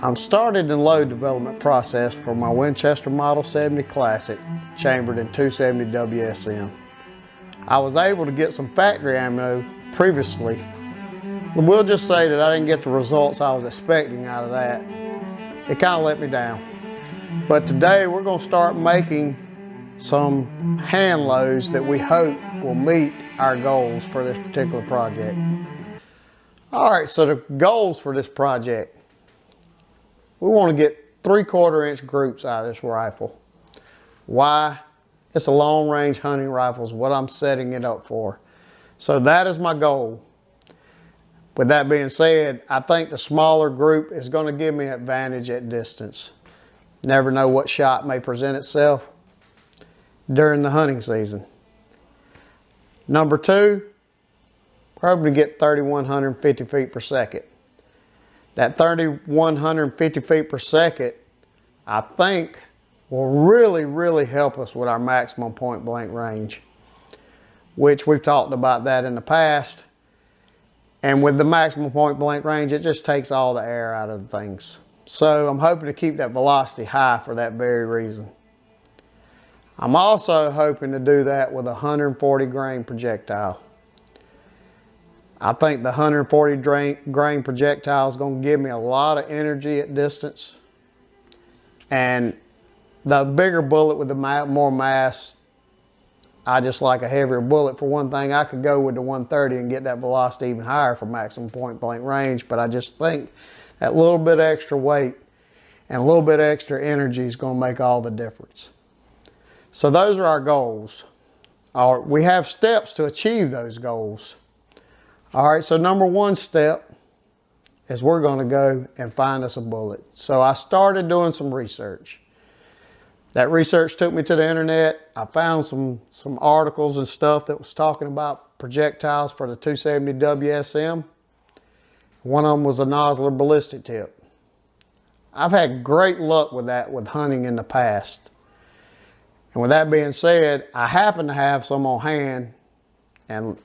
I'm started the load development process for my Winchester Model 70 Classic, chambered in 270 WSM. I was able to get some factory ammo previously. We'll just say that I didn't get the results I was expecting out of that. It kind of let me down. But today we're going to start making some hand loads that we hope will meet our goals for this particular project. All right, so the goals for this project. We want to get 3/4 inch groups out of this rifle. Why? It's a long range hunting rifle is what I'm setting it up for. So that is my goal. With that being said, I think the smaller group is going to give me an advantage at distance. Never know what shot may present itself during the hunting season. Number two, probably get 3,150 feet per second. That 3,150 feet per second, I think, will really help us with our maximum point blank range, which we've talked about that in the past. And with the maximum point blank range, it just takes all the air out of the things. So I'm hoping to keep that velocity high for that very reason. I'm also hoping to do that with a 140 grain projectile. I think the 140 grain projectile is going to give me a lot of energy at distance. And the bigger bullet with the more mass, I just like a heavier bullet. For one thing, I could go with the 130 and get that velocity even higher for maximum point blank range. But I just think that little bit of extra weight and a little bit of extra energy is going to make all the difference. So those are our goals. We have steps to achieve those goals. All right, so number one step is we're going to go and find us a bullet. So I started doing some research. That research took me to the internet. I found some articles and stuff that was talking about projectiles for the 270 WSM. One of them was a Nosler ballistic tip. I've had great luck with that with hunting in the past. And with that being said, I happen to have some on hand, and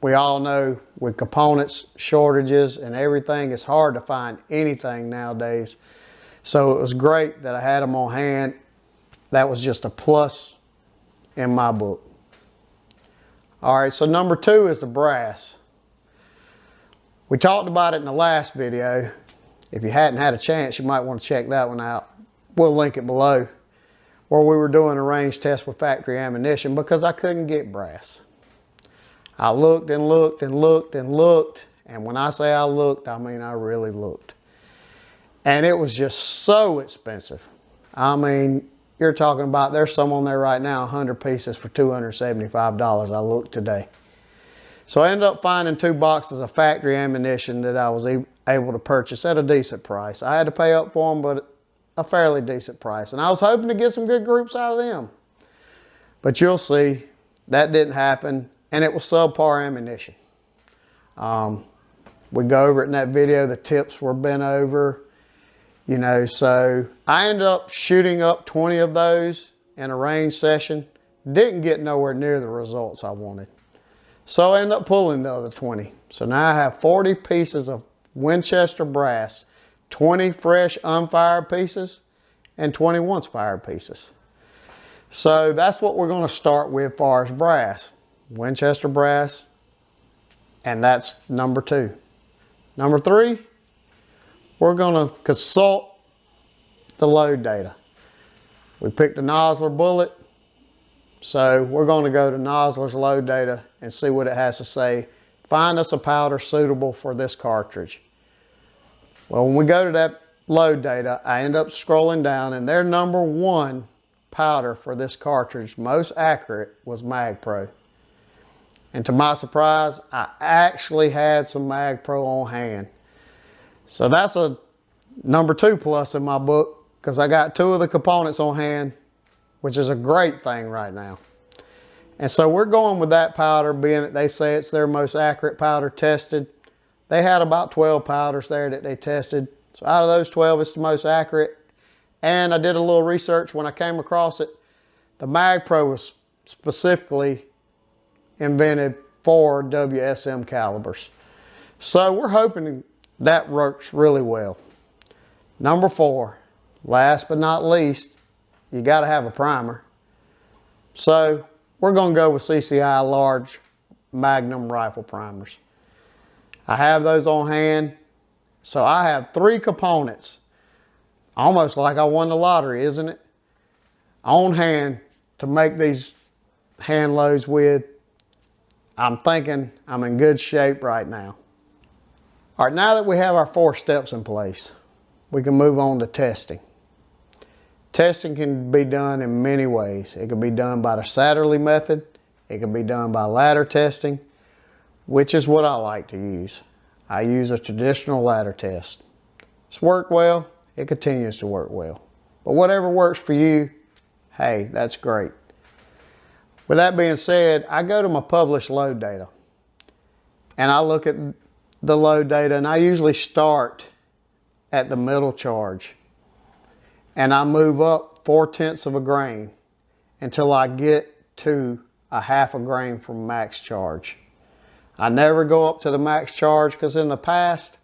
we all know with components, shortages, and everything, it's hard to find anything nowadays. So it was great that I had them on hand. That was just a plus in my book. All right, so number two is the brass. We talked about it in the last video. If you hadn't had a chance, you might want to check that one out. We'll link it below, where we were doing a range test with factory ammunition because I couldn't get brass. I looked and looked and looked and looked, and when I say I looked, I mean I really looked. And it was just so expensive. I mean, you're talking about, there's some on there right now, 100 pieces for $275. I looked today. So I ended up finding 2 boxes of factory ammunition that I was able to purchase at a decent price. I had to pay up for them, but a fairly decent price. And I was hoping to get some good groups out of them. But you'll see, that didn't happen. And it was subpar ammunition. We go over it in that video, the tips were bent over, you know, so I ended up shooting up 20 of those in a range session. Didn't get nowhere near the results I wanted. So I ended up pulling the other 20. So now I have 40 pieces of Winchester brass, 20 fresh unfired pieces, and 20 once fired pieces. So that's what we're going to start with as far as brass. Winchester brass, and that's number two. Number three, we're going to consult the load data. We picked a Nosler bullet, so we're going to go to Nosler's load data and see what it has to say. Find us a powder suitable for this cartridge. Well, when we go to that load data, I end up scrolling down, and their number one powder for this cartridge, most accurate, was MagPro. And to my surprise, I actually had some MagPro on hand. So that's a number 2 plus in my book, because I got 2 of the components on hand, which is a great thing right now. And so we're going with that powder, being that they say it's their most accurate powder tested. They had about 12 powders there that they tested. So out of those 12, it's the most accurate. And I did a little research when I came across it. The MagPro was specifically invented for WSM calibers. So we're hoping that works really well. Number 4, last but not least, you got to have a primer. So we're going to go with CCI large Magnum rifle primers. I have those on hand. So I have 3 components, almost like I won the lottery, isn't it? On hand to make these hand loads with. I'm thinking I'm in good shape right now. All right, now that we have our 4 steps in place, we can move on to testing. Testing can be done in many ways. It can be done by the Satterley method. It can be done by ladder testing, which is what I like to use. I use a traditional ladder test. It's worked well. It continues to work well. But whatever works for you, hey, that's great. With that being said, I go to my published load data and I look at the load data, and I usually start at the middle charge and I move up 4/10 of a grain until I get to a 1/2 grain from max charge. I never go up to the max charge because in the past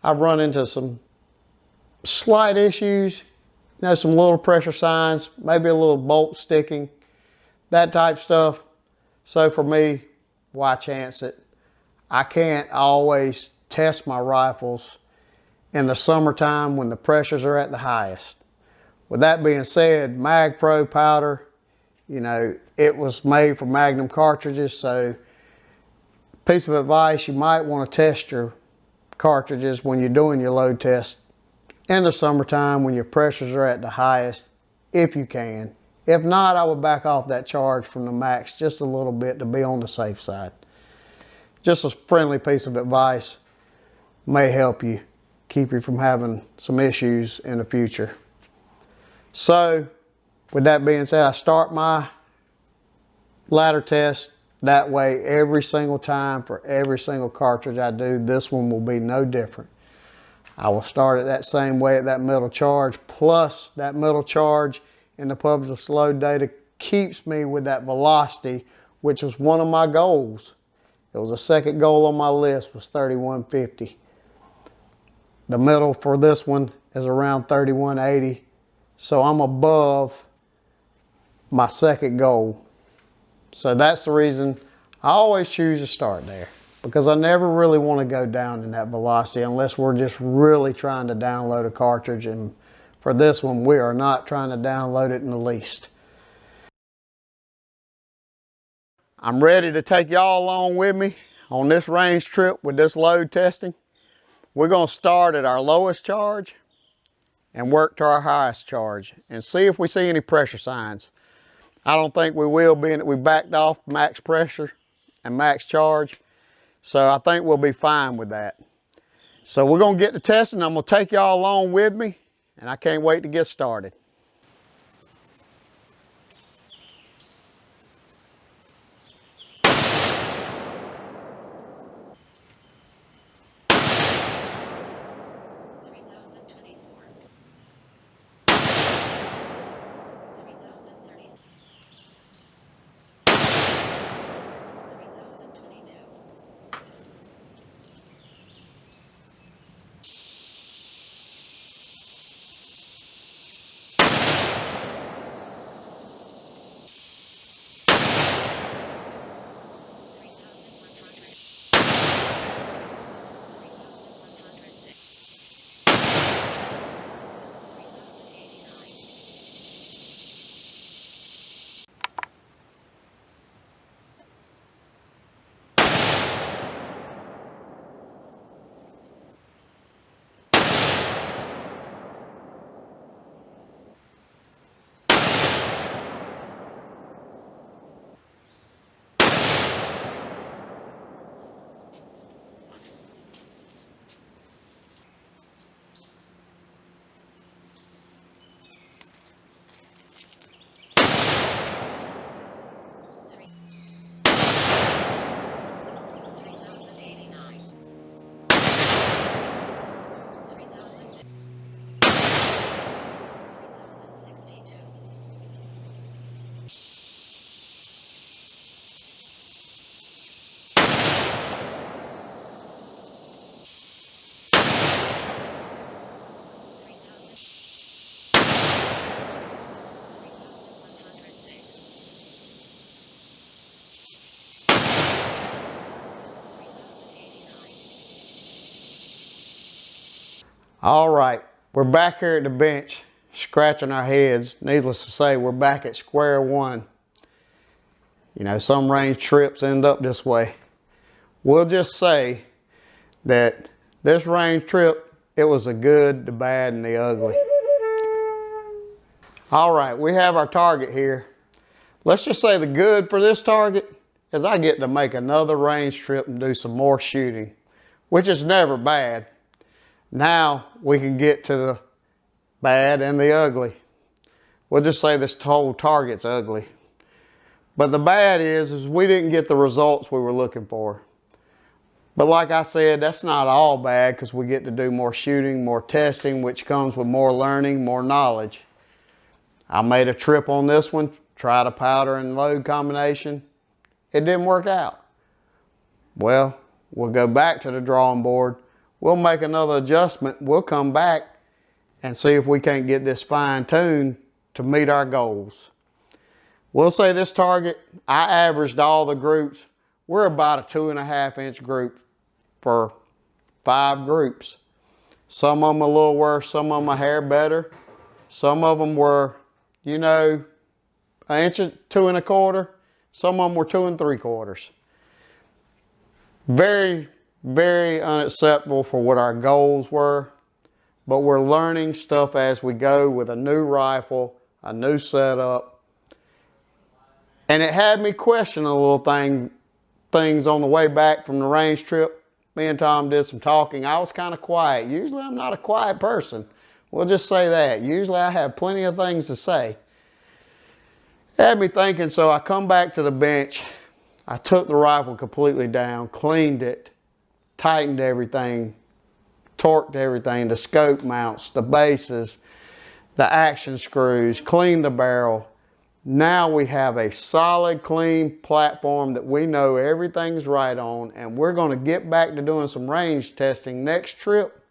I've run into some slight issues, some little pressure signs, maybe a little bolt sticking, that type stuff. So for me, why chance it? I can't always test my rifles in the summertime when the pressures are at the highest. With that being said, Mag Pro powder, it was made for Magnum cartridges, so piece of advice, you might want to test your cartridges when you're doing your load test in the summertime when your pressures are at the highest, if you can. If not, I would back off that charge from the max just a little bit to be on the safe side. Just a friendly piece of advice may help you, keep you from having some issues in the future. So, with that being said, I start my ladder test that way every single time for every single cartridge I do. This one will be no different. I will start it that same way at that middle charge, plus that middle charge in the published load data keeps me with that velocity, which was one of my goals. It was the second goal on my list, was 3150. The middle for this one is around 3180. So I'm above my second goal. So that's the reason I always choose to start there, because I never really want to go down in that velocity unless we're just really trying to download a cartridge. And for this one, we are not trying to download it in the least. I'm ready to take y'all along with me on this range trip with this load testing. We're going to start at our lowest charge and work to our highest charge and see if we see any pressure signs. I don't think we will, being that we backed off max pressure and max charge. So I think we'll be fine with that. So we're going to get to testing. I'm going to take y'all along with me, and I can't wait to get started. All right, we're back here at the bench, scratching our heads. Needless to say, we're back at square one. You know, some range trips end up this way. We'll just say that this range trip, it was the good, the bad, and the ugly. All right, we have our target here. Let's just say the good for this target is I get to make another range trip and do some more shooting, which is never bad. Now we can get to the bad and the ugly. We'll just say this whole target's ugly. But the bad is we didn't get the results we were looking for. But like I said, that's not all bad because we get to do more shooting, more testing, which comes with more learning, more knowledge. I made a trip on this one, tried a powder and load combination. It didn't work out. Well, we'll go back to the drawing board. We'll make another adjustment. We'll come back and see if we can't get this fine-tuned to meet our goals. We'll say this target, I averaged all the groups. We're about a 2.5 inch group for 5 groups. Some of them a little worse, some of them a hair better. Some of them were, you know, 1 inch, 2 1/4. Some of them were 2 3/4. Very, very unacceptable for what our goals were, but we're learning stuff as we go with a new rifle, a new setup. And it had me question a little things on the way back from the range trip. Me and Tom did some talking. I was kind of quiet. Usually I'm not a quiet person. We'll just say that. Usually I have plenty of things to say. It had me thinking, so I come back to the bench. I took the rifle completely down, cleaned it, tightened everything, torqued everything, the scope mounts, the bases, the action screws, cleaned the barrel. Now we have a solid, clean platform that we know everything's right on, and we're going to get back to doing some range testing next trip,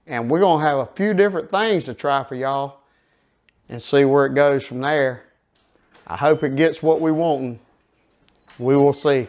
and we're going to have a few different things to try for y'all and see where it goes from there. I hope it gets what we want. We will see.